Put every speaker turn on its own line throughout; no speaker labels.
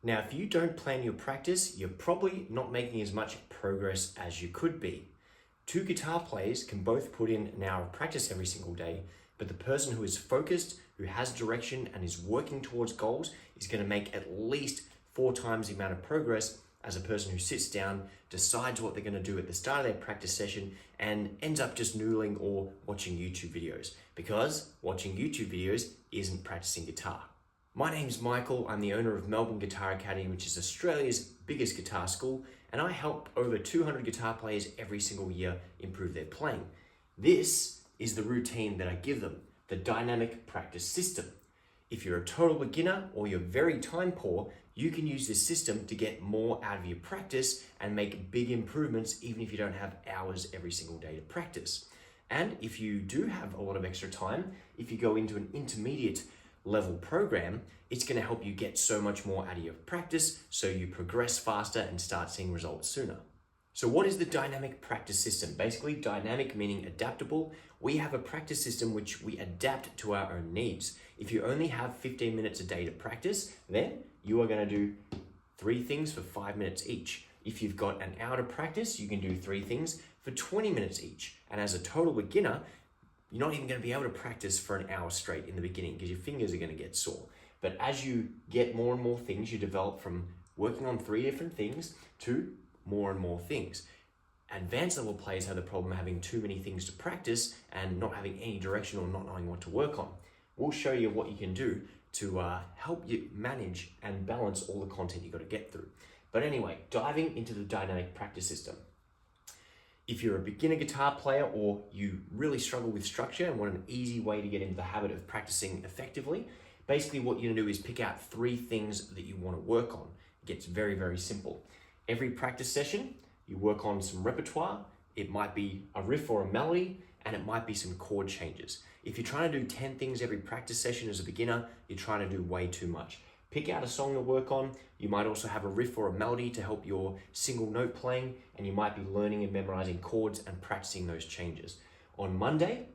Now, if you don't plan your practice, you're probably not making as much progress as you could be. Two guitar players can both put in an hour of practice every single day, but the person who is focused, who has direction and is working towards goals is going to make at least 4 times the amount of progress as a person who sits down, decides what they're going to do at the start of their practice session and ends up just noodling or watching YouTube videos, because watching YouTube videos isn't practicing guitar. My name's Michael. I'm the owner of Melbourne Guitar Academy, which is Australia's biggest guitar school, and I help over 200 guitar players every single year improve their playing. This is the routine that I give them, the dynamic practice system. If you're a total beginner or you're very time poor, you can use this system to get more out of your practice and make big improvements even if you don't have hours every single day to practice. And if you do have a lot of extra time, if you go into an intermediate level program, it's going to help you get so much more out of your practice so you progress faster and start seeing results sooner. So what is the dynamic practice system? Basically, dynamic meaning adaptable. We have a practice system which we adapt to our own needs. If you only have 15 minutes a day to practice, then you are going to do 3 things for 5 minutes each. If you've got an hour to practice, you can do 3 things for 20 minutes each. And as a total beginner, you're not even going to be able to practice for an hour straight in the beginning because your fingers are going to get sore. But as you get more and more things, you develop from working on 3 different things to more and more things. Advanced level players have the problem of having too many things to practice and not having any direction or not knowing what to work on. We'll show you what you can do to help you manage and balance all the content you've got to get through. But anyway, diving into the dynamic practice system. If you're a beginner guitar player or you really struggle with structure and want an easy way to get into the habit of practicing effectively, basically what you're gonna do is pick out 3 things that you want to work on. It gets very, very simple. Every practice session, you work on some repertoire. It might be a riff or a melody, and it might be some chord changes. If you're trying to do 10 things every practice session as a beginner, you're trying to do way too much. Pick out a song to work on. You might also have a riff or a melody to help your single note playing, and you might be learning and memorizing chords and practicing those changes. On Monday,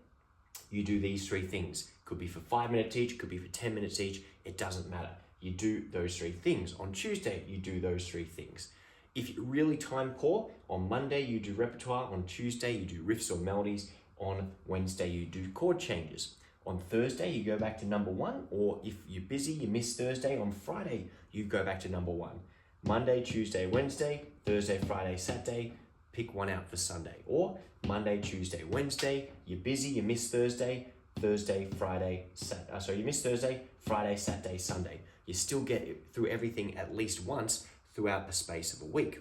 you do these 3 things. Could be for 5 minutes each, could be for 10 minutes each, it doesn't matter. You do those 3 things. On Tuesday, you do those 3 things. If you're really time poor, on Monday you do repertoire, on Tuesday you do riffs or melodies, on Wednesday you do chord changes. On Thursday you go back to number 1, or if you're busy, you miss Thursday, on Friday you go back to number 1. Monday, Tuesday, Wednesday, Thursday, Friday, Saturday, pick one out for Sunday. Or Monday, Tuesday, Wednesday, you're busy, you miss Thursday, Friday, you miss Thursday, Friday, Saturday, Sunday. You still get through everything at least once throughout the space of a week.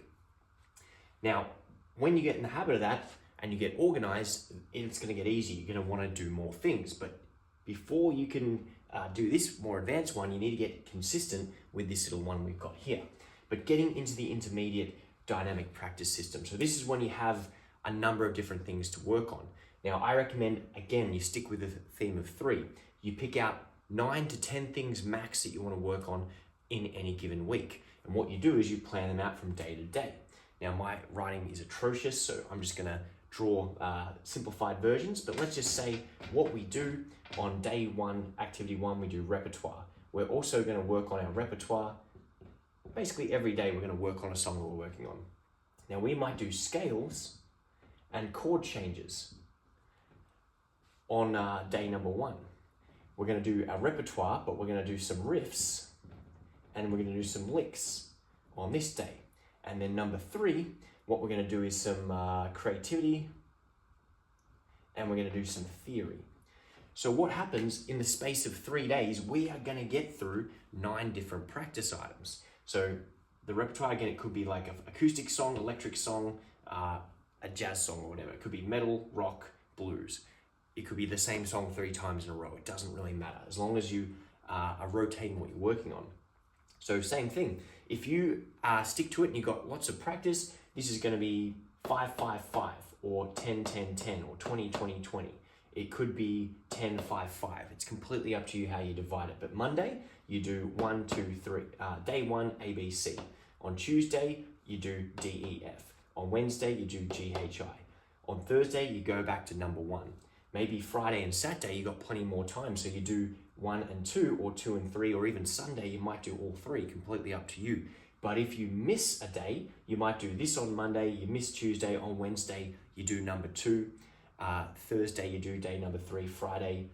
Now, when you get in the habit of that and you get organized, it's going to get easy. You're going to want to do more things. But before you can do this more advanced one, you need to get consistent with this little one we've got here. But getting into the intermediate dynamic practice system. So this is when you have a number of different things to work on. Now, I recommend, again, you stick with the theme of 3. You pick out 9 to 10 things max that you want to work on in any given week. And what you do is you plan them out from day to day. Now, my writing is atrocious, so I'm just gonna draw simplified versions, but let's just say what we do on day 1, activity 1, we do repertoire. We're also gonna work on our repertoire. Basically every day we're gonna work on a song that we're working on. Now, we might do scales and chord changes on day number 1. We're gonna do our repertoire, but we're gonna do some riffs and we're gonna do some licks on this day. And then number 3, what we're gonna do is some creativity and we're gonna do some theory. So what happens in the space of 3 days, we are gonna get through 9 different practice items. So the repertoire, again, it could be like an acoustic song, electric song, a jazz song or whatever. It could be metal, rock, blues. It could be the same song 3 times in a row. It doesn't really matter as long as you are rotating what you're working on. So same thing. If you stick to it and you've got lots of practice, this is going to be 5-5-5 or 10-10-10 or 20-20-20. It could be 10-5-5. It's completely up to you how you divide it. But Monday, you do 1, 2, 3. Day 1, A, B, C. On Tuesday, you do D, E, F. On Wednesday, you do G, H, I. On Thursday, you go back to number 1. Maybe Friday and Saturday, you got plenty more time, so you do 1 and 2 or 2 and 3, or even Sunday, you might do all 3, completely up to you. But if you miss a day, you might do this on Monday, you miss Tuesday, on Wednesday, you do number 2, Thursday, you do day number 3, Friday,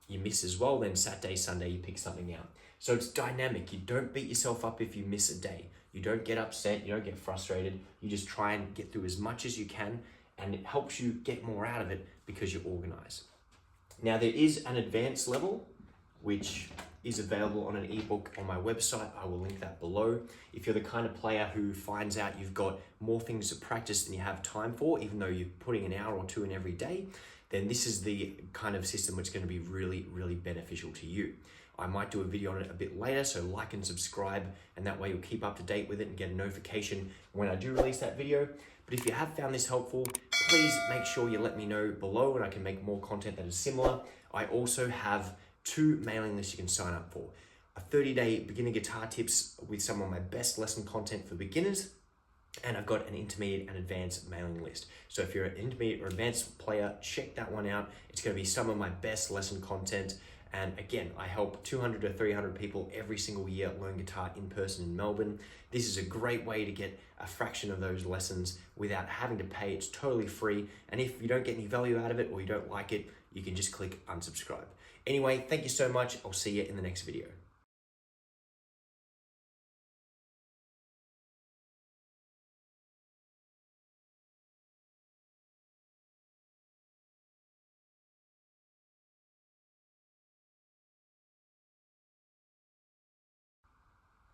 you miss as well, then Saturday, Sunday, you pick something out. So it's dynamic. You don't beat yourself up if you miss a day. You don't get upset, you don't get frustrated. You just try and get through as much as you can, and it helps you get more out of it because you organize. Now there is an advanced level, which is available on an ebook on my website. I will link that below. If you're the kind of player who finds out you've got more things to practice than you have time for, even though you're putting an hour or 2 in every day, then this is the kind of system which is going to be really, really beneficial to you. I might do a video on it a bit later, so like and subscribe, and that way you'll keep up to date with it and get a notification when I do release that video. But if you have found this helpful, please make sure you let me know below and I can make more content that is similar. I also have 2 mailing lists you can sign up for. A 30-day beginner guitar tips with some of my best lesson content for beginners, and I've got an intermediate and advanced mailing list. So if you're an intermediate or advanced player, check that one out. It's going to be some of my best lesson content. And again, I help 200 to 300 people every single year learn guitar in person in Melbourne. This is a great way to get a fraction of those lessons without having to pay. It's totally free. And if you don't get any value out of it or you don't like it, you can just click unsubscribe. Anyway, thank you so much. I'll see you in the next video.